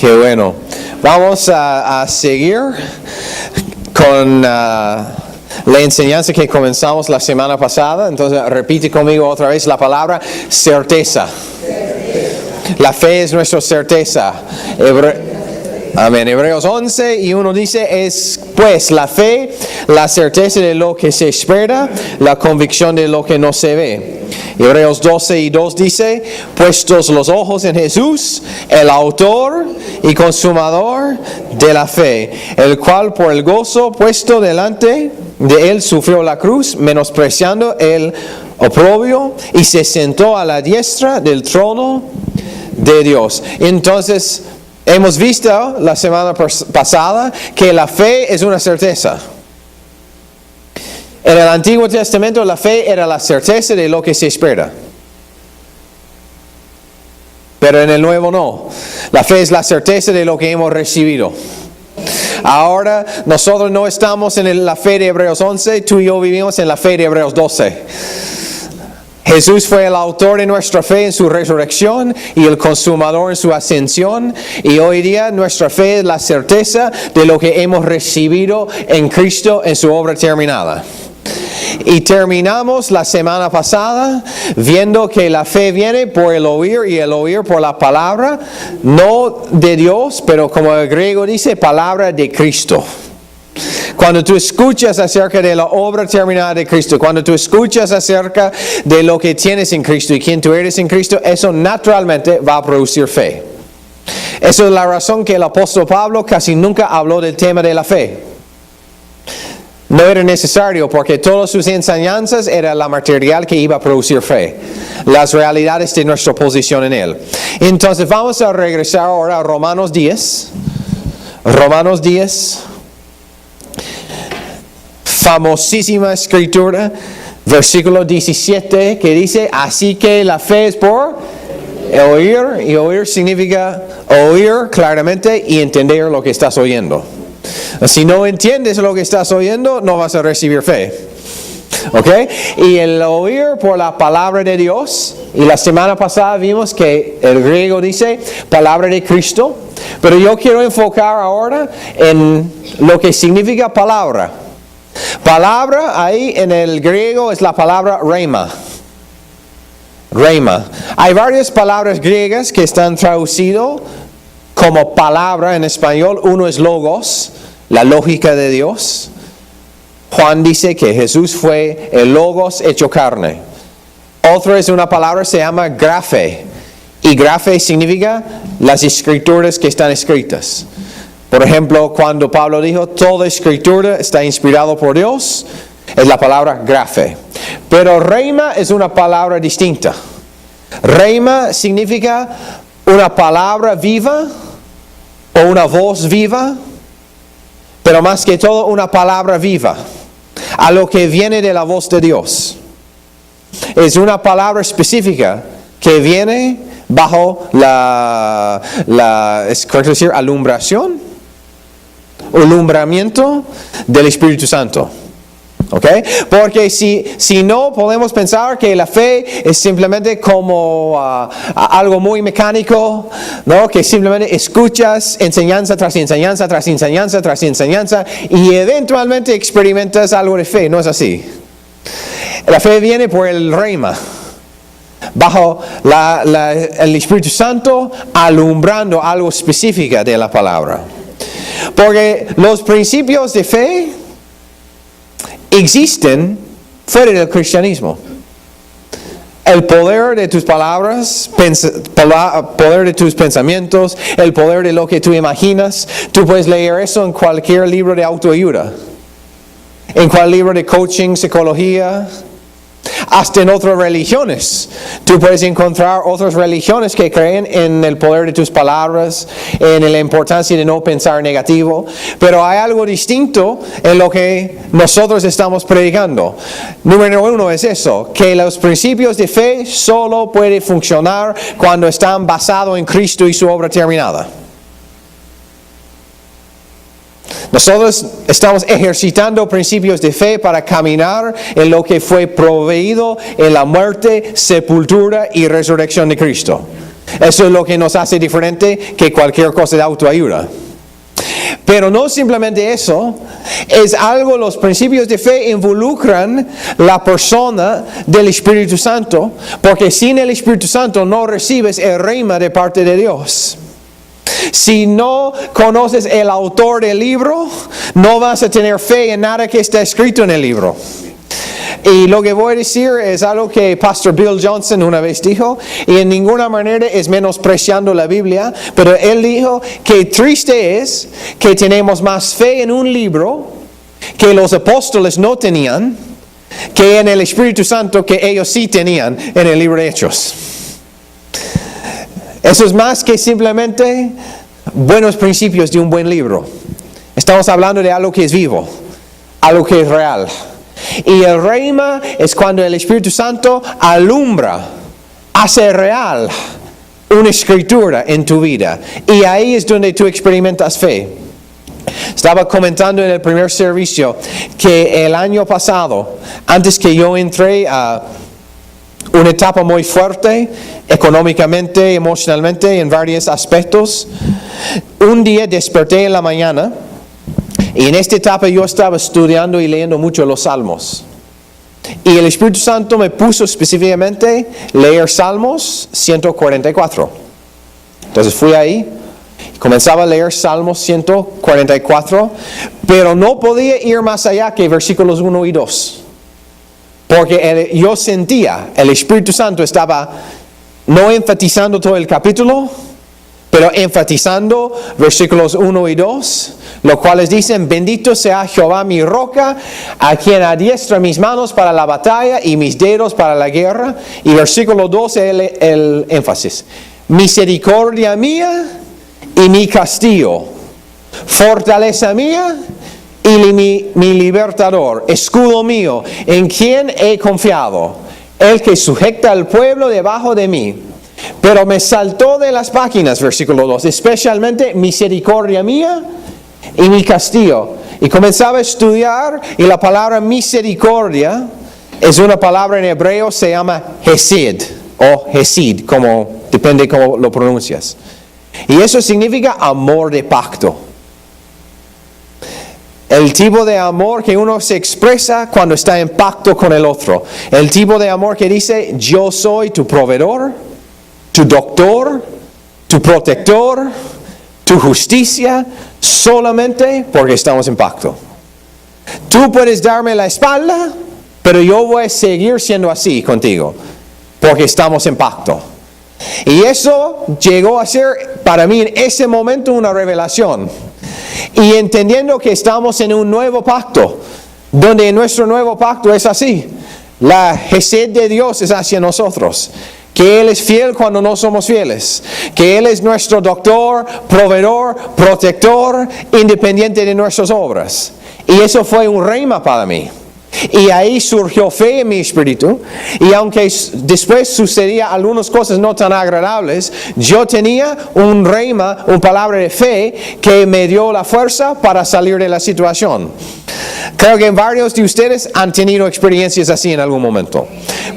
Qué bueno. Vamos a seguir con la enseñanza que comenzamos la semana pasada. Entonces repite conmigo otra vez la palabra certeza. La fe es nuestra certeza. Amén. Hebreos 11 y 1 dice, es pues la fe, la certeza de lo que se espera, la convicción de lo que no se ve. Hebreos 12 y 2 dice, puestos los ojos en Jesús, el autor y consumador de la fe, el cual por el gozo puesto delante de él sufrió la cruz, menospreciando el oprobio, y se sentó a la diestra del trono de Dios. Entonces, hemos visto la semana pasada que la fe es una certeza. En el Antiguo Testamento la fe era la certeza de lo que se espera. Pero en el Nuevo no. La fe es la certeza de lo que hemos recibido. Ahora nosotros no estamos en la fe de Hebreos 11, tú y yo vivimos en la fe de Hebreos 12. Jesús fue el autor de nuestra fe en su resurrección y el consumador en su ascensión. Y hoy día nuestra fe es la certeza de lo que hemos recibido en Cristo en su obra terminada. Y terminamos la semana pasada viendo que la fe viene por el oír y el oír por la palabra, no de Dios, pero como el griego dice, palabra de Cristo. Cuando tú escuchas acerca de la obra terminada de Cristo, cuando tú escuchas acerca de lo que tienes en Cristo y quién tú eres en Cristo, eso naturalmente va a producir fe. Esa es la razón que el apóstol Pablo casi nunca habló del tema de la fe. No era necesario porque todas sus enseñanzas era la material que iba a producir fe. Las realidades de nuestra posición en Él. Entonces vamos a regresar ahora a Romanos 10. Romanos 10. Famosísima escritura, versículo 17, que dice, así que la fe es por oír, y oír significa oír claramente y entender lo que estás oyendo. Si no entiendes lo que estás oyendo, no vas a recibir fe. ¿Ok? Y el oír por la palabra de Dios, y la semana pasada vimos que el griego dice palabra de Cristo, pero yo quiero enfocar ahora en lo que significa palabra. Palabra ahí en el griego es la palabra rhema. Rhema. Hay varias palabras griegas que están traducidas como palabra en español. Uno es logos, la lógica de Dios. Juan dice que Jesús fue el logos hecho carne. Otra es una palabra que se llama graphe. Y graphe significa las escrituras que están escritas. Por ejemplo, cuando Pablo dijo, toda escritura está inspirada por Dios, es la palabra graphe. Pero rhema es una palabra distinta. Rhema significa una palabra viva o una voz viva, pero más que todo una palabra viva, a lo que viene de la voz de Dios. Es una palabra específica que viene bajo ¿es correcto decir alumbración? Alumbramiento del Espíritu Santo. ¿Ok? Porque si no, podemos pensar que la fe es simplemente como algo muy mecánico, ¿no? Que simplemente escuchas enseñanza tras enseñanza, tras enseñanza, tras enseñanza, y eventualmente experimentas algo de fe. No es así. La fe viene por el rhema, bajo el Espíritu Santo alumbrando algo específico de la palabra. Porque los principios de fe existen fuera del cristianismo. El poder de tus palabras, poder de tus pensamientos, el poder de lo que tú imaginas, tú puedes leer eso en cualquier libro de autoayuda, en cualquier libro de coaching, psicología. Hasta en otras religiones. Tú puedes encontrar otras religiones que creen en el poder de tus palabras, en la importancia de no pensar negativo. Pero hay algo distinto en lo que nosotros estamos predicando. Número 1 es eso, que los principios de fe solo pueden funcionar cuando están basados en Cristo y su obra terminada. Nosotros estamos ejercitando principios de fe para caminar en lo que fue proveído en la muerte, sepultura y resurrección de Cristo. Eso es lo que nos hace diferente que cualquier cosa de autoayuda. Pero no simplemente eso, es algo, los principios de fe involucran la persona del Espíritu Santo, porque sin el Espíritu Santo no recibes el rema de parte de Dios. Si no conoces el autor del libro, no vas a tener fe en nada que está escrito en el libro. Y lo que voy a decir es algo que Pastor Bill Johnson una vez dijo, y en ninguna manera es menospreciando la Biblia, pero él dijo que triste es que tenemos más fe en un libro que los apóstoles no tenían, que en el Espíritu Santo que ellos sí tenían en el libro de Hechos. Eso es más que simplemente buenos principios de un buen libro. Estamos hablando de algo que es vivo, algo que es real. Y el reima es cuando el Espíritu Santo alumbra, hace real una escritura en tu vida. Y ahí es donde tú experimentas fe. Estaba comentando en el primer servicio que el año pasado, antes que yo entré a una etapa muy fuerte, económicamente, emocionalmente, en varios aspectos, un día desperté en la mañana. Y en esta etapa yo estaba estudiando y leyendo mucho los Salmos. Y el Espíritu Santo me puso específicamente leer Salmos 144. Entonces fui ahí, comenzaba a leer Salmos 144, pero no podía ir más allá que versículos 1 y 2. Porque yo sentía, el Espíritu Santo estaba no enfatizando todo el capítulo, pero enfatizando versículos 1 y 2, los cuales dicen: bendito sea Jehová mi roca, a quien adiestra mis manos para la batalla y mis dedos para la guerra. Y versículo 12, el énfasis: misericordia mía y mi castillo, fortaleza mía y mi libertador, escudo mío, en quien he confiado, el que sujeta al pueblo debajo de mí. Pero me saltó de las páginas, versículo 2, especialmente misericordia mía y mi castillo. Y comenzaba a estudiar, y la palabra misericordia es una palabra en hebreo, se llama hesed, o hesed, depende cómo lo pronuncias. Y eso significa amor de pacto. El tipo de amor que uno se expresa cuando está en pacto con el otro. El tipo de amor que dice: yo soy tu proveedor, tu doctor, tu protector, tu justicia, solamente porque estamos en pacto. Tú puedes darme la espalda, pero yo voy a seguir siendo así contigo, porque estamos en pacto. Y eso llegó a ser para mí en ese momento una revelación. Y entendiendo que estamos en un nuevo pacto, donde nuestro nuevo pacto es así. La Hesed de Dios es hacia nosotros. Que Él es fiel cuando no somos fieles. Que Él es nuestro doctor, proveedor, protector, independiente de nuestras obras. Y eso fue un rema para mí. Y ahí surgió fe en mi espíritu. Y aunque después sucedía algunas cosas no tan agradables, yo tenía un rema, una palabra de fe que me dio la fuerza para salir de la situación. Creo que varios de ustedes han tenido experiencias así en algún momento.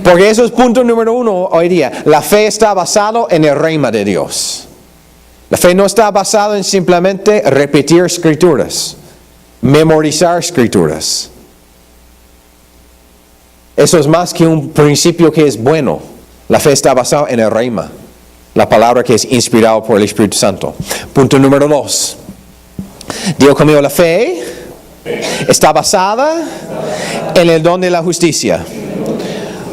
Porque eso es punto número 1 hoy día. La fe está basada en el rema de Dios. La fe no está basada en simplemente repetir escrituras, memorizar escrituras. Eso es más que un principio que es bueno. La fe está basada en el rema, la palabra que es inspirada por el Espíritu Santo. Punto número 2. Digo conmigo, la fe está basada en el don de la justicia.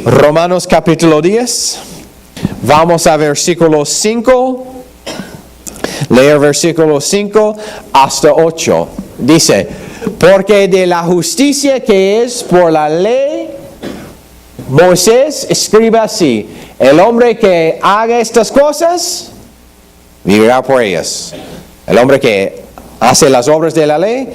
Romanos capítulo 10. Vamos a versículo 5. Leer versículo 5 hasta 8. Dice: porque de la justicia que es por la ley, Moisés escribe así: el hombre que haga estas cosas vivirá por ellas. El hombre que hace las obras de la ley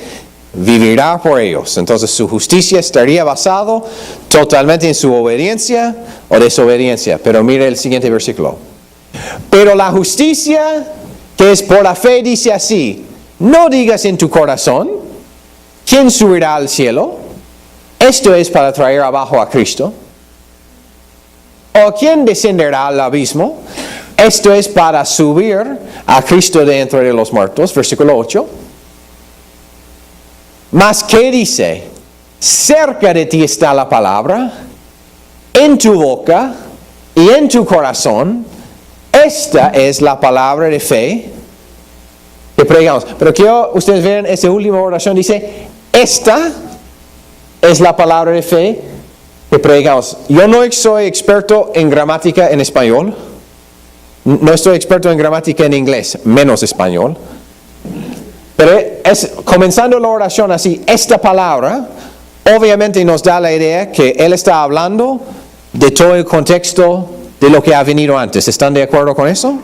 vivirá por ellos. Entonces su justicia estaría basado totalmente en su obediencia o desobediencia. Pero mire el siguiente versículo. Pero la justicia que es por la fe dice así: no digas en tu corazón: ¿quién subirá al cielo? Esto es para traer abajo a Cristo. ¿O quién descenderá al abismo? Esto es para subir a Cristo de entre los muertos, versículo 8. Mas, ¿qué dice? Cerca de ti está la palabra, en tu boca y en tu corazón. Esta es la palabra de fe que predicamos. Pero quiero ustedes vean esta última oración. Dice, esta es la palabra de fe que predicamos. Yo no soy experto en gramática en español. No estoy experto en gramática en inglés, menos español. Pero comenzando la oración así, esta palabra obviamente nos da la idea que Él está hablando de todo el contexto de lo que ha venido antes. ¿Están de acuerdo con eso?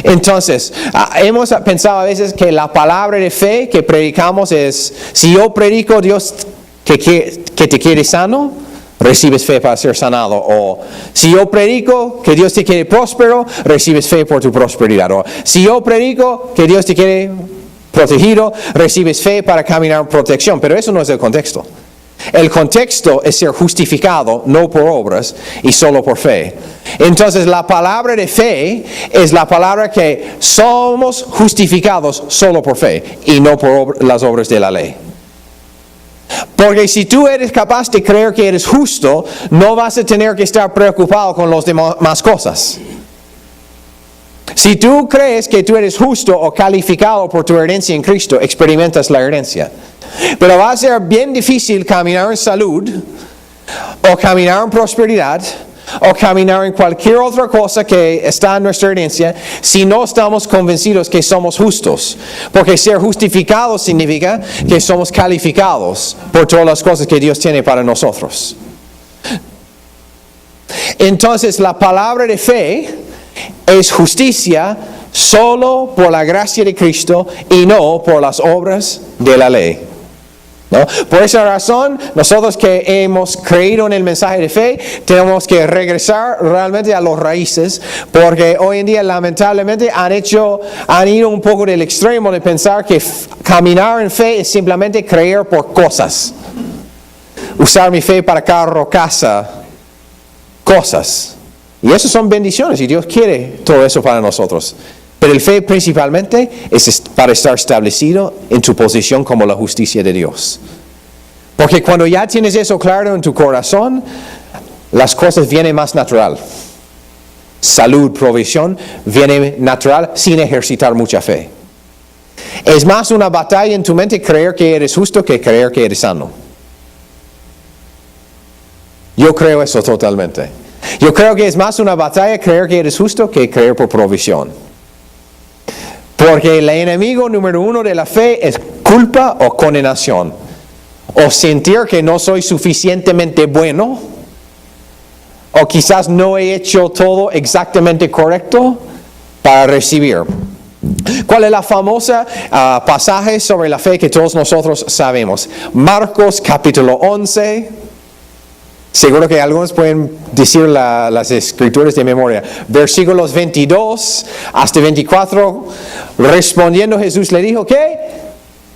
Entonces, hemos pensado a veces que la palabra de fe que predicamos es, si yo predico Dios que te quiere sano, recibes fe para ser sanado. O si yo predico que Dios te quiere próspero, recibes fe por tu prosperidad. O si yo predico que Dios te quiere protegido, recibes fe para caminar en protección. Pero eso no es el contexto. El contexto es ser justificado, no por obras, y solo por fe. Entonces la palabra de fe es la palabra que somos justificados solo por fe y no por las obras de la ley. Porque si tú eres capaz de creer que eres justo, no vas a tener que estar preocupado con las demás cosas. Si tú crees que tú eres justo o calificado por tu herencia en Cristo, experimentas la herencia. Pero va a ser bien difícil caminar en salud, o caminar en prosperidad, o caminar en cualquier otra cosa que está en nuestra herencia, si no estamos convencidos que somos justos. Porque ser justificados significa que somos calificados por todas las cosas que Dios tiene para nosotros. Entonces la palabra de fe es justicia solo por la gracia de Cristo y no por las obras de la ley. ¿No? Por esa razón, nosotros que hemos creído en el mensaje de fe, tenemos que regresar realmente a las raíces, porque hoy en día lamentablemente han ido un poco del extremo de pensar que caminar en fe es simplemente creer por cosas. Usar mi fe para carro, casa, cosas. Y eso son bendiciones y Dios quiere todo eso para nosotros. Pero el fe principalmente es para estar establecido en tu posición como la justicia de Dios. Porque cuando ya tienes eso claro en tu corazón, las cosas vienen más natural. Salud, provisión, viene natural sin ejercitar mucha fe. Es más una batalla en tu mente creer que eres justo que creer que eres sano. Yo creo eso totalmente. Yo creo que es más una batalla creer que eres justo que creer por provisión. Porque el enemigo número uno de la fe es culpa o condenación. O sentir que no soy suficientemente bueno. O quizás no he hecho todo exactamente correcto para recibir. ¿Cuál es la famosa pasaje sobre la fe que todos nosotros sabemos? Marcos capítulo 11. Seguro que algunos pueden decir las escrituras de memoria. Versículos 22 hasta 24. Respondiendo Jesús le dijo, ¿qué?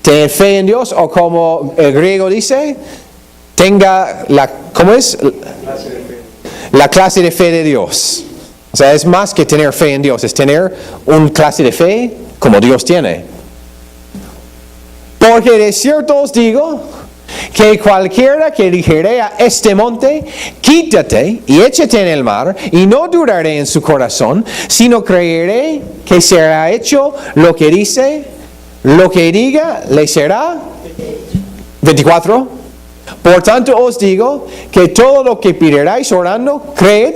Ten fe en Dios, o como el griego dice, tenga ¿cómo es? La clase de fe de Dios. O sea, es más que tener fe en Dios, es tener una clase de fe como Dios tiene. Porque de cierto os digo, que cualquiera que dijere a este monte, quítate y échate en el mar, y no dudaré en su corazón, sino creeré que será hecho lo que dice, lo que diga, le será. 24. Por tanto os digo que todo lo que pediréis orando, creed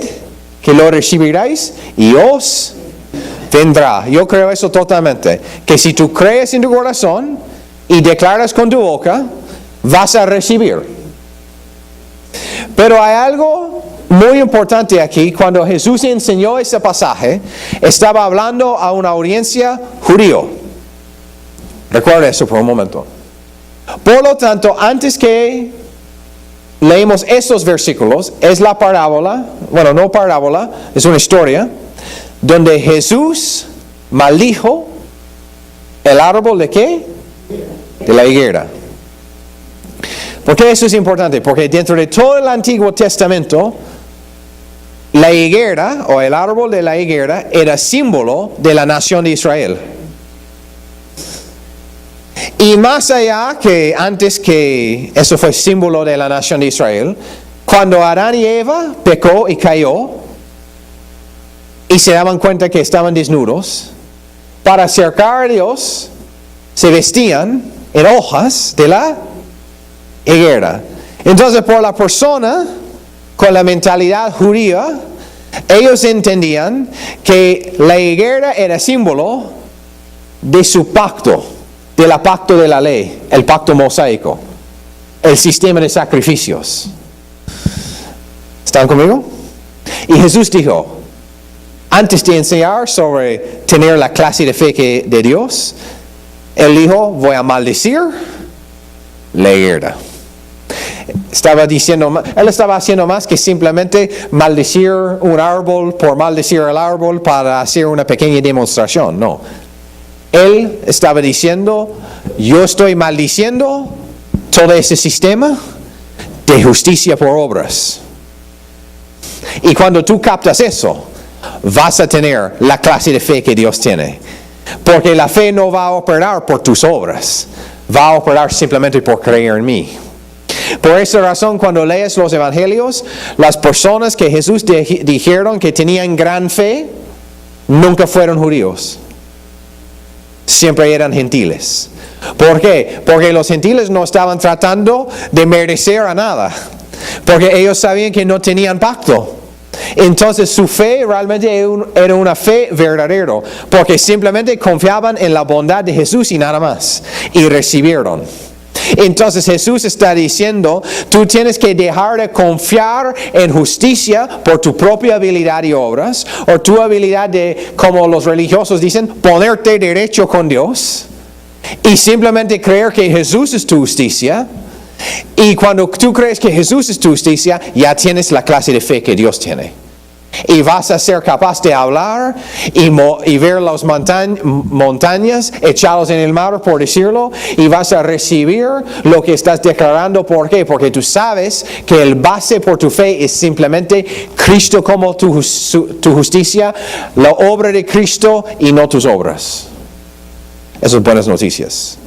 que lo recibiréis y os vendrá. Yo creo eso totalmente. Que si tú crees en tu corazón y declaras con tu boca, vas a recibir. Pero hay algo muy importante aquí. Cuando Jesús enseñó ese pasaje, estaba hablando a una audiencia judío. Recuerda eso por un momento. Por lo tanto, antes que leemos estos versículos, es la parábola, bueno, no parábola, es una historia, donde Jesús maldijo el árbol de ¿qué? De la higuera. ¿Por qué eso es importante? Porque dentro de todo el Antiguo Testamento, La higuera o el árbol de la higuera era símbolo de la nación de Israel. Y más allá que antes que eso fue símbolo de la nación de Israel, cuando Adán y Eva pecó y cayó y se daban cuenta que estaban desnudos, para acercar a Dios se vestían en hojas de la higuera. Entonces, por la persona con la mentalidad judía, ellos entendían que la higuera era símbolo de su pacto, del pacto de la ley, el pacto mosaico, el sistema de sacrificios. ¿Están conmigo? Y Jesús dijo, antes de enseñar sobre tener la clase de fe de Dios, Él dijo, voy a maldecir la higuera. Él estaba haciendo más que simplemente maldecir un árbol por maldecir el árbol para hacer una pequeña demostración. No. Él estaba diciendo, yo estoy maldiciendo todo ese sistema de justicia por obras. Y cuando tú captas eso, vas a tener la clase de fe que Dios tiene. Porque la fe no va a operar por tus obras, va a operar simplemente por creer en mí. Por esa razón, cuando lees los evangelios, las personas que Jesús dijeron que tenían gran fe, nunca fueron judíos. Siempre eran gentiles. ¿Por qué? Porque los gentiles no estaban tratando de merecer a nada. Porque ellos sabían que no tenían pacto. Entonces su fe realmente era una fe verdadera. Porque simplemente confiaban en la bondad de Jesús y nada más. Y recibieron. Entonces Jesús está diciendo, tú tienes que dejar de confiar en justicia por tu propia habilidad y obras, o tu habilidad de, como los religiosos dicen, ponerte derecho con Dios, y simplemente creer que Jesús es tu justicia. Y cuando tú crees que Jesús es tu justicia, ya tienes la clase de fe que Dios tiene. Y vas a ser capaz de hablar y ver las montañas echadas en el mar, por decirlo, y vas a recibir lo que estás declarando. ¿Por qué? Porque tú sabes que el base por tu fe es simplemente Cristo como tu justicia, la obra de Cristo y no tus obras. Esas son buenas noticias.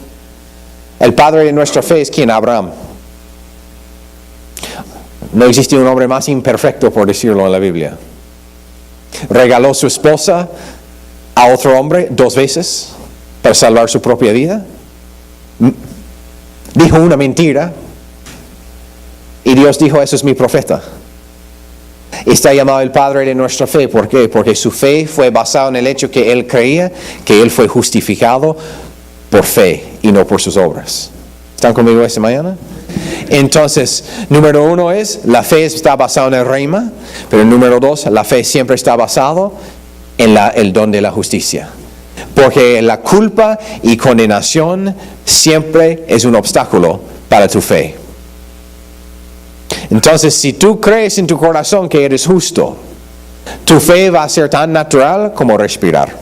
El padre de nuestra fe es ¿quién? Abraham. No existe un hombre más imperfecto, por decirlo, en la Biblia. Regaló su esposa a otro hombre 2 veces para salvar su propia vida. Dijo una mentira y Dios dijo, eso es mi profeta. Está llamado el padre de nuestra fe. ¿Por qué? Porque su fe fue basada en el hecho que él creía que él fue justificado por fe y no por sus obras. ¿Están conmigo esta mañana? Entonces, número 1 es, la fe está basada en el reima, pero número 2, la fe siempre está basada en el don de la justicia. Porque la culpa y condenación siempre es un obstáculo para tu fe. Entonces, si tú crees en tu corazón que eres justo, tu fe va a ser tan natural como respirar.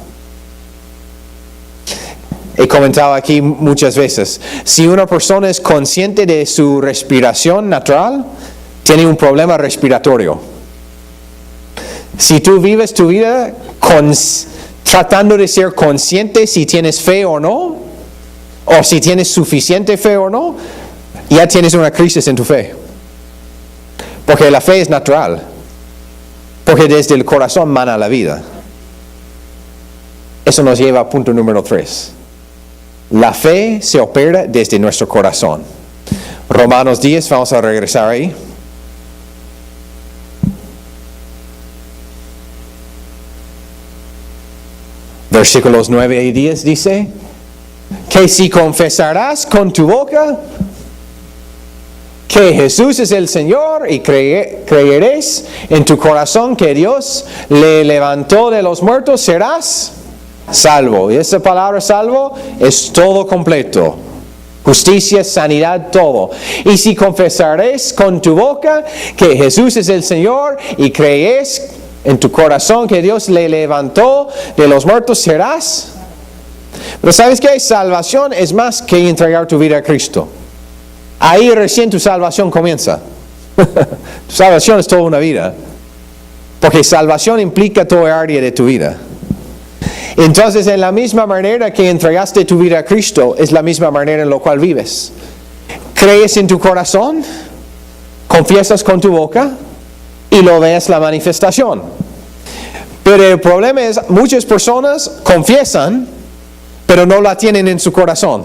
He comentado aquí muchas veces, si una persona es consciente de su respiración natural, tiene un problema respiratorio. Si tú vives tu vida tratando de ser consciente si tienes fe o no, o si tienes suficiente fe o no, ya tienes una crisis en tu fe. Porque la fe es natural. Porque desde el corazón mana la vida. Eso nos lleva a punto número 3. La fe se opera desde nuestro corazón. Romanos 10, vamos a regresar ahí. Versículos 9 y 10 dice, que si confesarás con tu boca que Jesús es el Señor y creerás en tu corazón que Dios le levantó de los muertos, serás salvo. Y esa palabra salvo es todo completo. Justicia, sanidad, todo. Y si confesares con tu boca que Jesús es el Señor y crees en tu corazón que Dios le levantó de los muertos, serás. Pero ¿sabes qué? Salvación es más que entregar tu vida a Cristo. Ahí recién tu salvación comienza. Tu salvación es toda una vida. Porque salvación implica toda área de tu vida. Entonces, en la misma manera que entregaste tu vida a Cristo, es la misma manera en la cual vives. Crees en tu corazón, confiesas con tu boca y lo ves la manifestación. Pero el problema es, muchas personas confiesan, pero no la tienen en su corazón.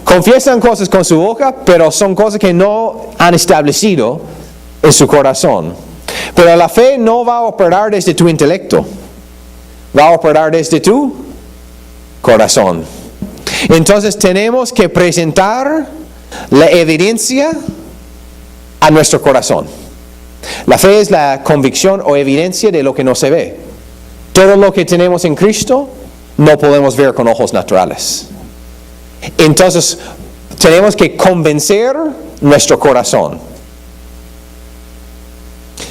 Confiesan cosas con su boca, pero son cosas que no han establecido en su corazón. Pero la fe no va a operar desde tu intelecto. Va a operar desde tu corazón. Entonces tenemos que presentar la evidencia a nuestro corazón. La fe es la convicción o evidencia de lo que no se ve. Todo lo que tenemos en Cristo no podemos ver con ojos naturales. Entonces tenemos que convencer nuestro corazón.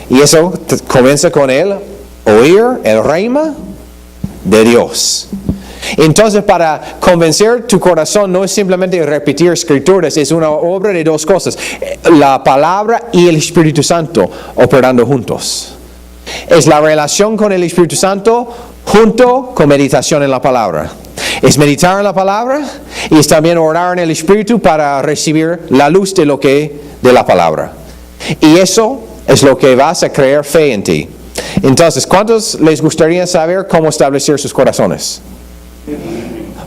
Y eso comienza con el oír, el reima de Dios. Entonces, para convencer tu corazón no es simplemente repetir escrituras, es una obra de dos cosas: la palabra y el Espíritu Santo operando juntos. Es la relación con el Espíritu Santo junto con meditación en la palabra. Es meditar en la palabra y es también orar en el Espíritu para recibir la luz de la palabra. Y eso es lo que vas a crear fe en ti. Entonces, ¿cuántos les gustaría saber cómo establecer sus corazones?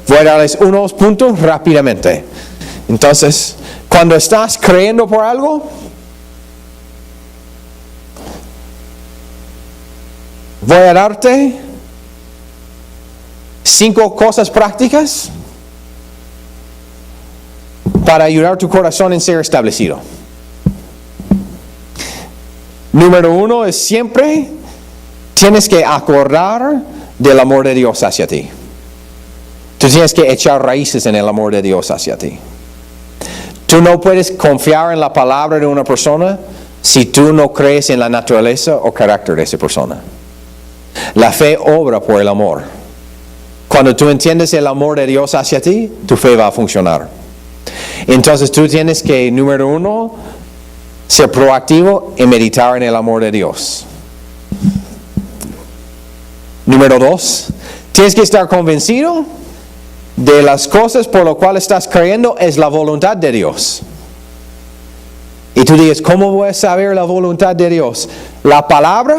Voy a darles unos puntos rápidamente. Entonces, cuando estás creyendo por algo, voy a darte 5 cosas prácticas para ayudar a tu corazón en ser establecido. Número 1 es siempre tienes que acordar del amor de Dios hacia ti. Tú tienes que echar raíces en el amor de Dios hacia ti. Tú no puedes confiar en la palabra de una persona si tú no crees en la naturaleza o carácter de esa persona. La fe obra por el amor. Cuando tú entiendes el amor de Dios hacia ti, tu fe va a funcionar. Entonces tú tienes que, número 1, ser proactivo y meditar en el amor de Dios. Número 2, tienes que estar convencido de las cosas por lo cual estás creyendo es la voluntad de Dios. Y tú dices, ¿cómo voy a saber la voluntad de Dios? La palabra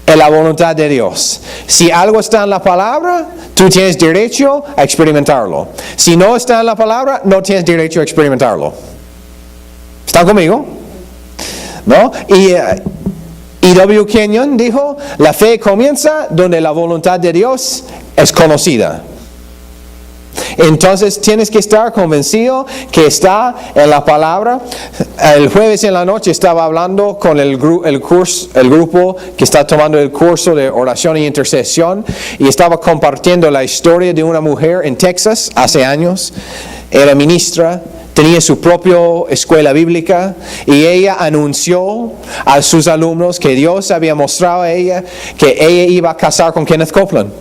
es la voluntad de Dios. Si algo está en la palabra, tú tienes derecho a experimentarlo. Si no está en la palabra, no tienes derecho a experimentarlo. ¿Están conmigo? ¿No? Y W. Kenyon dijo, la fe comienza donde la voluntad de Dios es conocida. Entonces tienes que estar convencido que está en la palabra. El jueves en la noche estaba hablando con el grupo que está tomando el curso de oración y intercesión, y estaba compartiendo la historia de una mujer en Texas hace años. Era ministra, tenía su propia escuela bíblica, y ella anunció a sus alumnos que Dios había mostrado a ella que ella iba a casar con Kenneth Copeland.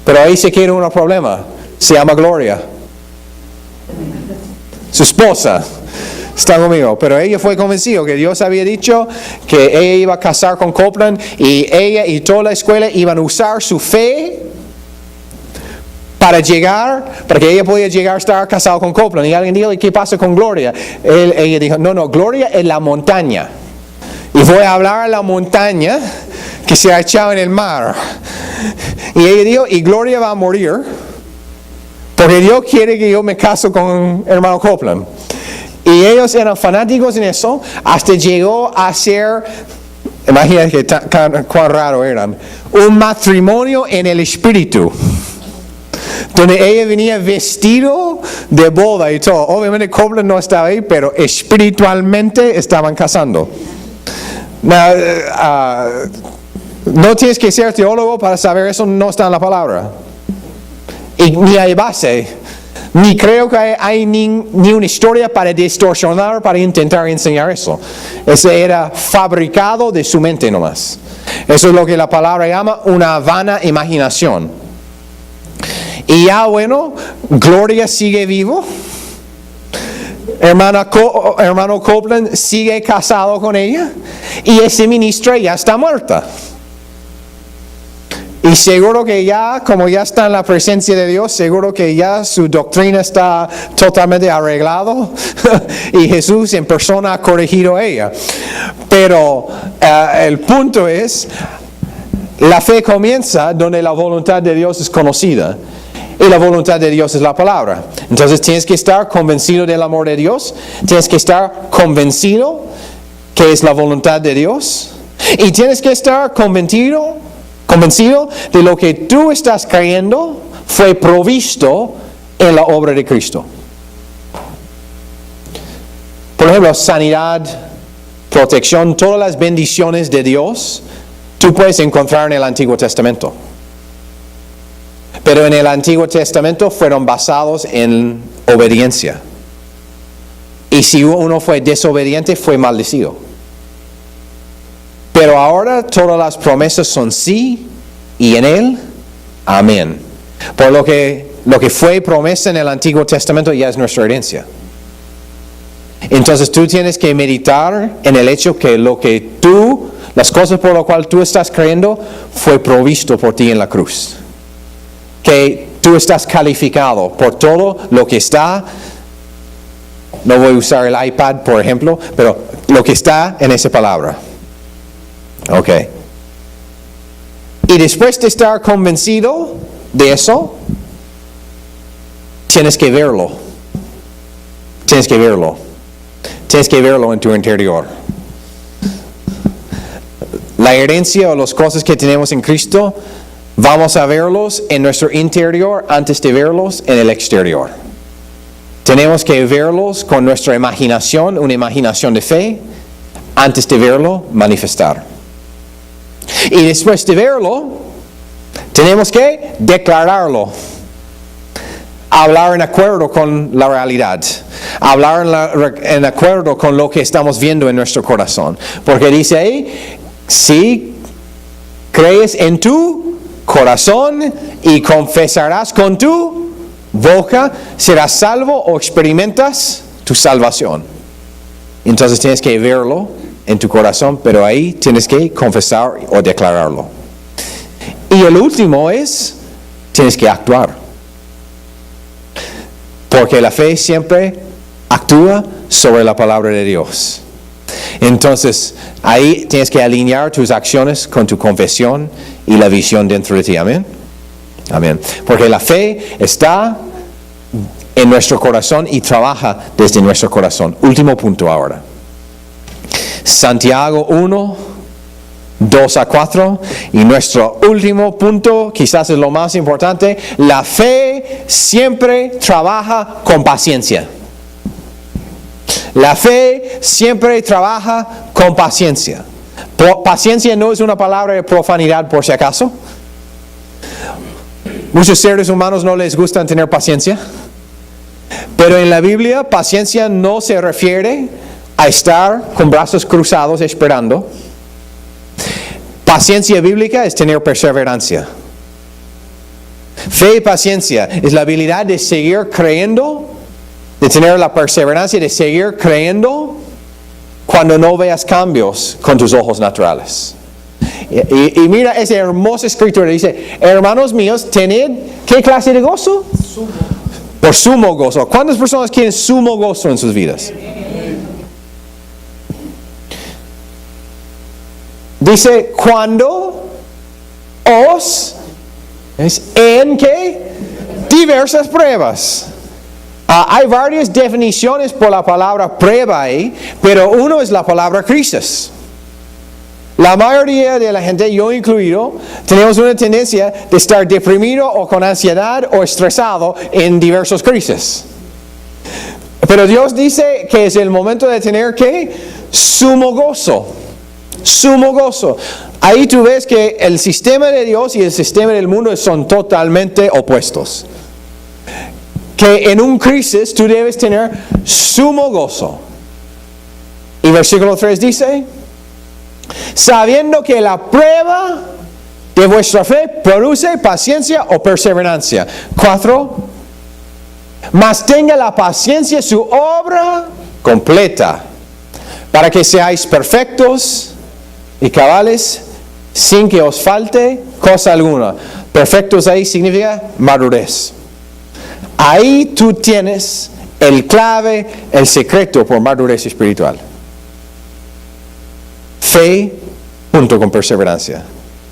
Pero ahí se queda un problema. Se llama Gloria. Su esposa. Está conmigo. Pero ella fue convencida que Dios había dicho que ella iba a casar con Copeland, y ella y toda la escuela iban a usar su fe para que ella podía llegar a estar casada con Copeland. Y alguien dijo, ¿y qué pasa con Gloria? Ella dijo, no, Gloria es la montaña. Y voy a hablar a la montaña que se ha echado en el mar. Y ella dijo, y Gloria va a morir porque Dios quiere que yo me case con hermano Copeland. Y ellos eran fanáticos en eso, hasta llegó a ser, imagínate cuán raro eran, un matrimonio en el espíritu, donde ella venía vestido de boda y todo. Obviamente Copeland no estaba ahí, pero espiritualmente estaban casando. No tienes que ser teólogo para saber eso, no está en la palabra. Y ni hay base, ni creo que hay ni una historia para distorsionar, para intentar enseñar eso. Ese era fabricado de su mente nomás. Eso es lo que la palabra llama una vana imaginación. Y ya bueno, Gloria sigue vivo. hermano Copeland sigue casado con ella y ese ministro ya está muerta. Y seguro que ya, como ya está en la presencia de Dios, seguro que ya su doctrina está totalmente arreglado y Jesús en persona ha corregido a ella. Pero el punto es, la fe comienza donde la voluntad de Dios es conocida. Y la voluntad de Dios es la palabra. Entonces tienes que estar convencido del amor de Dios. Tienes que estar convencido que es la voluntad de Dios. Y tienes que estar convencido de lo que tú estás creyendo fue provisto en la obra de Cristo. Por ejemplo, sanidad, protección, todas las bendiciones de Dios, tú puedes encontrar en el Antiguo Testamento. Pero en el Antiguo Testamento fueron basados en obediencia. Y si uno fue desobediente, fue maldecido. Pero ahora todas las promesas son sí y en Él, amén. Por lo que fue promesa en el Antiguo Testamento ya es nuestra herencia. Entonces tú tienes que meditar en el hecho que las cosas por las cuales tú estás creyendo, fue provisto por ti en la cruz. Que tú estás calificado por todo lo que está, no voy a usar el iPad por ejemplo, pero lo que está en esa palabra. Ok. Y después de estar convencido de eso, tienes que verlo. Tienes que verlo. Tienes que verlo en tu interior. La herencia o las cosas que tenemos en Cristo, vamos a verlos en nuestro interior antes de verlos en el exterior. Tenemos que verlos con nuestra imaginación, una imaginación de fe, antes de verlo manifestar. Y después de verlo, tenemos que declararlo. Hablar en acuerdo con la realidad. Hablar en acuerdo con lo que estamos viendo en nuestro corazón. Porque dice ahí, si crees en tu corazón y confesarás con tu boca, serás salvo o experimentas tu salvación. Entonces tienes que verlo en tu corazón, pero ahí tienes que confesar o declararlo. Y el último es, tienes que actuar. Porque la fe siempre actúa sobre la palabra de Dios. Entonces, ahí tienes que alinear tus acciones con tu confesión y la visión dentro de ti. Amén. Amén. Porque la fe está en nuestro corazón y trabaja desde nuestro corazón. Último punto ahora. Santiago 1, 2 a 4. Y nuestro último punto, quizás es lo más importante. La fe siempre trabaja con paciencia. La fe siempre trabaja con paciencia. Paciencia no es una palabra de profanidad por si acaso. Muchos seres humanos no les gusta tener paciencia. Pero en la Biblia, paciencia no se refiere a estar con brazos cruzados esperando. Paciencia bíblica es tener perseverancia. Fe y paciencia es la habilidad de seguir creyendo, de tener la perseverancia de seguir creyendo cuando no veas cambios con tus ojos naturales. Y mira esa hermosa escritura, dice, hermanos míos, tened, ¿qué clase de gozo? Por sumo gozo. ¿Cuántas personas quieren sumo gozo en sus vidas? Dice, cuando en ¿qué? Diversas pruebas. Hay varias definiciones por la palabra prueba ahí, pero uno es la palabra crisis. La mayoría de la gente, yo incluido, tenemos una tendencia de estar deprimido o con ansiedad o estresado en diversas crisis. Pero Dios dice que es el momento de tener ¿qué? Sumo gozo. Sumo gozo. Ahí tú ves que el sistema de Dios y el sistema del mundo son totalmente opuestos. Que en un crisis tú debes tener sumo gozo. Y versículo 3 dice, sabiendo que la prueba de vuestra fe produce paciencia o perseverancia. 4, mas tenga la paciencia su obra completa, para que seáis perfectos y cabales, sin que os falte cosa alguna. Perfectos ahí significa madurez. Ahí tú tienes el clave, el secreto por madurez espiritual. Fe junto con perseverancia.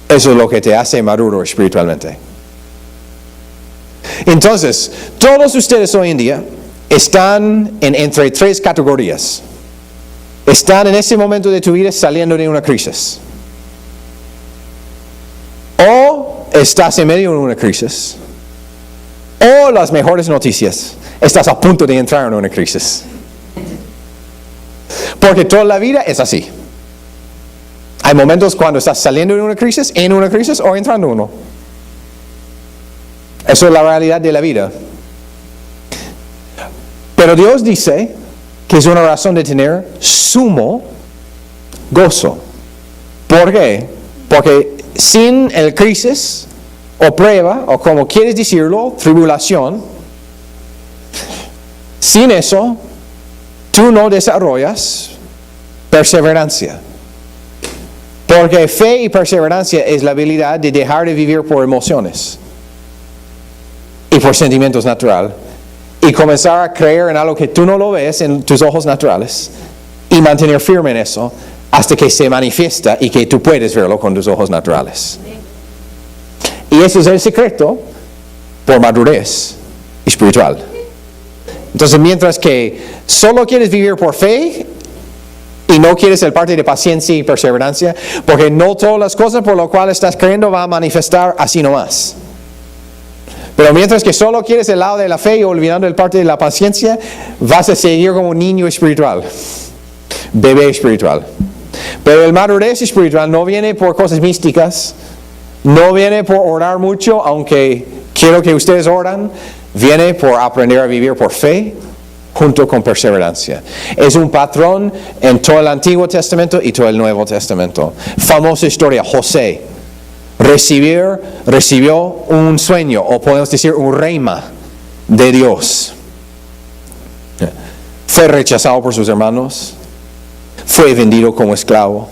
Eso es lo que te hace maduro espiritualmente. Entonces, todos ustedes hoy en día están entre tres categorías. Están en ese momento de tu vida saliendo de una crisis. O estás en medio de una crisis. O las mejores noticias, estás a punto de entrar en una crisis. Porque toda la vida es así. Hay momentos cuando estás saliendo de una crisis, en una crisis o entrando en uno. Eso es la realidad de la vida. Pero Dios dice que es una razón de tener sumo gozo. ¿Por qué? Porque sin el crisis o prueba, o como quieres decirlo, tribulación, sin eso, tú no desarrollas perseverancia. Porque fe y perseverancia es la habilidad de dejar de vivir por emociones y por sentimientos naturales y comenzar a creer en algo que tú no lo ves en tus ojos naturales y mantener firme en eso hasta que se manifiesta y que tú puedes verlo con tus ojos naturales. Y ese es el secreto por madurez espiritual. Entonces, mientras que solo quieres vivir por fe y no quieres el parte de paciencia y perseverancia, porque no todas las cosas por las cuales estás creyendo van a manifestar así nomás. Pero mientras que solo quieres el lado de la fe y olvidando el parte de la paciencia, vas a seguir como un niño espiritual, bebé espiritual. Pero el madurez espiritual no viene por cosas místicas, no viene por orar mucho, aunque quiero que ustedes oran, viene por aprender a vivir por fe junto con perseverancia. Es un patrón en todo el Antiguo Testamento y todo el Nuevo Testamento. Famosa historia, José recibió un sueño, o podemos decir un rema de Dios. Fue rechazado por sus hermanos, fue vendido como esclavo,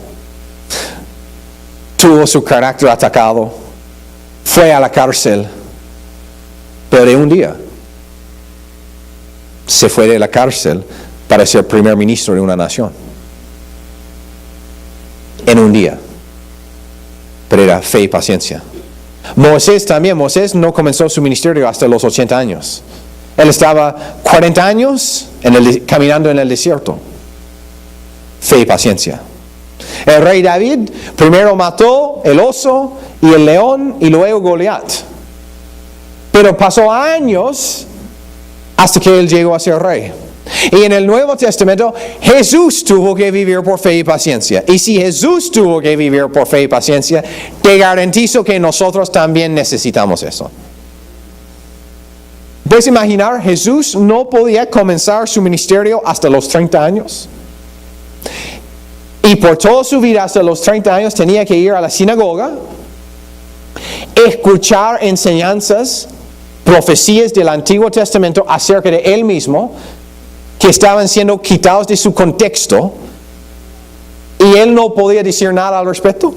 tuvo su carácter atacado, fue a la cárcel, pero de un día se fue de la cárcel para ser primer ministro de una nación. En un día. Pero era fe y paciencia. Moisés no comenzó su ministerio hasta los 80 años. Él estaba 40 años caminando en el desierto. Fe y paciencia. El rey David primero mató el oso y el león y luego Goliat. Pero pasó años hasta que él llegó a ser rey. Y en el Nuevo Testamento, Jesús tuvo que vivir por fe y paciencia. Y si Jesús tuvo que vivir por fe y paciencia, te garantizo que nosotros también necesitamos eso. ¿Puedes imaginar? Jesús no podía comenzar su ministerio hasta los 30 años. Y por toda su vida hasta los 30 años tenía que ir a la sinagoga, escuchar enseñanzas, profecías del Antiguo Testamento acerca de él mismo, que estaban siendo quitados de su contexto, y él no podía decir nada al respecto.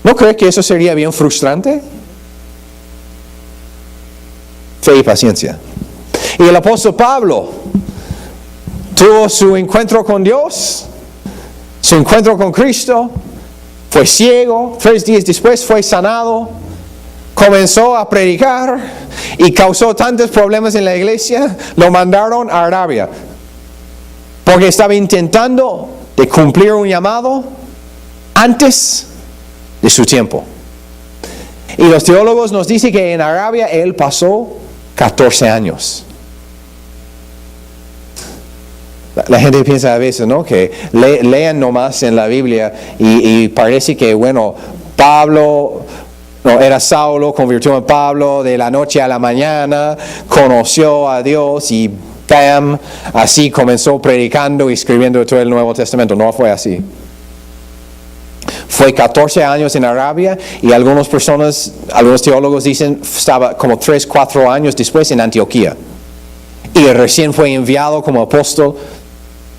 ¿No cree que eso sería bien frustrante? Fe y paciencia. Y el apóstol Pablo tuvo su encuentro con Dios, su encuentro con Cristo, fue ciego, 3 días después fue sanado, comenzó a predicar y causó tantos problemas en la iglesia, lo mandaron a Arabia, porque estaba intentando de cumplir un llamado antes de su tiempo. Y los teólogos nos dicen que en Arabia él pasó 14 años. La gente piensa a veces, ¿no?, que lean nomás en la Biblia y parece que, bueno, Pablo, no, era Saulo, convirtió en Pablo de la noche a la mañana, conoció a Dios y ¡bam!, así comenzó predicando y escribiendo todo el Nuevo Testamento. No fue así. Fue 14 años en Arabia y algunos teólogos dicen estaba como 3-4 años después en Antioquía. y recién fue enviado como apóstol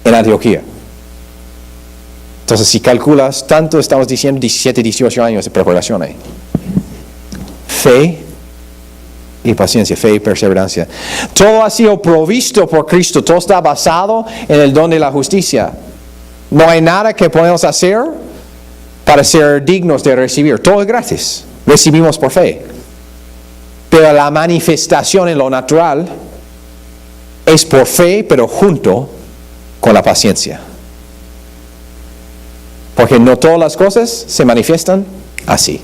en Antioquía. Entonces, si calculas, tanto estamos diciendo 17, 18 años de preparación ahí. Fe y paciencia, fe y perseverancia. Todo ha sido provisto por Cristo, todo está basado en el don de la justicia. No hay nada que podemos hacer para ser dignos de recibir, todo es gratis, recibimos por fe. Pero la manifestación en lo natural es por fe, pero junto con la paciencia. Porque no todas las cosas se manifiestan así.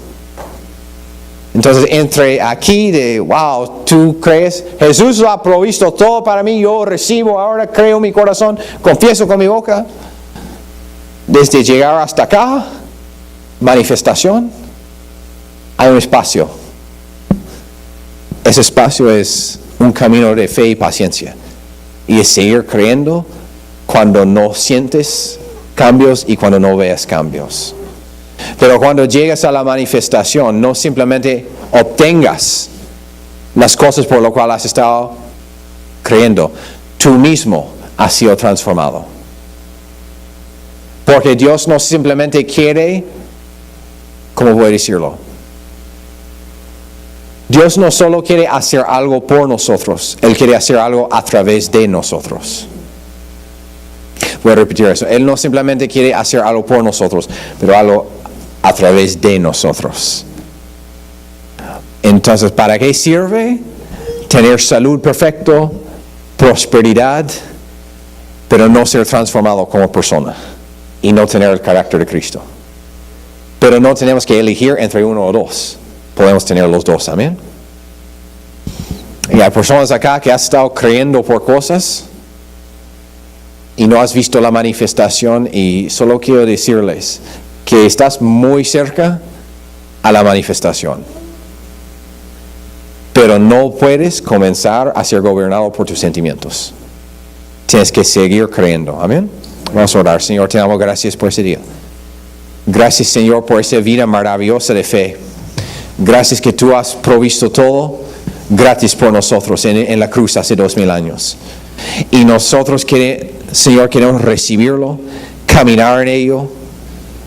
Entonces, entre aquí de, wow, tú crees, Jesús lo ha provisto todo para mí, yo recibo, ahora creo en mi corazón, confieso con mi boca. Desde llegar hasta acá, manifestación, hay un espacio. Ese espacio es un camino de fe y paciencia. Y es seguir creyendo cuando no sientes cambios y cuando no veas cambios. Pero cuando llegas a la manifestación, no simplemente obtengas las cosas por lo cual has estado creyendo. Tú mismo has sido transformado. Porque Dios no simplemente quiere, ¿cómo voy a decirlo? Dios no solo quiere hacer algo por nosotros, Él quiere hacer algo a través de nosotros. Voy a repetir eso. Él no simplemente quiere hacer algo por nosotros, pero algo a través de nosotros. Entonces, ¿para qué sirve tener salud perfecta, prosperidad, pero no ser transformado como persona y no tener el carácter de Cristo? Pero no tenemos que elegir entre uno o dos. Podemos tener los dos, amén. Y hay personas acá que han estado creyendo por cosas y no has visto la manifestación, y solo quiero decirles que estás muy cerca a la manifestación. Pero no puedes comenzar a ser gobernado por tus sentimientos. Tienes que seguir creyendo, amén. Vamos a orar. Señor, te damos gracias por ese día. Gracias, Señor, por esa vida maravillosa de fe. Gracias que tú has provisto todo gratis por nosotros en la cruz hace 2000 años. Y nosotros, Señor, queremos recibirlo, caminar en ello,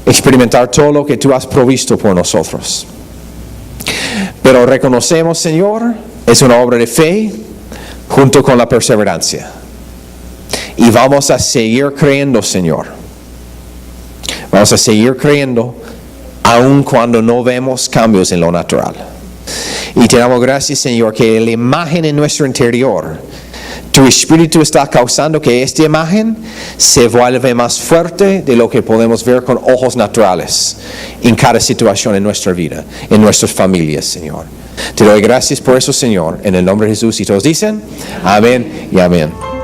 experimentar todo lo que tú has provisto por nosotros. Pero reconocemos, Señor, es una obra de fe junto con la perseverancia. Y vamos a seguir creyendo, Señor. Vamos a seguir creyendo aun cuando no vemos cambios en lo natural. Y te damos gracias, Señor, que la imagen en nuestro interior, tu Espíritu está causando que esta imagen se vuelva más fuerte de lo que podemos ver con ojos naturales en cada situación en nuestra vida, en nuestras familias, Señor. Te doy gracias por eso, Señor, en el nombre de Jesús. Y todos dicen, amén y amén.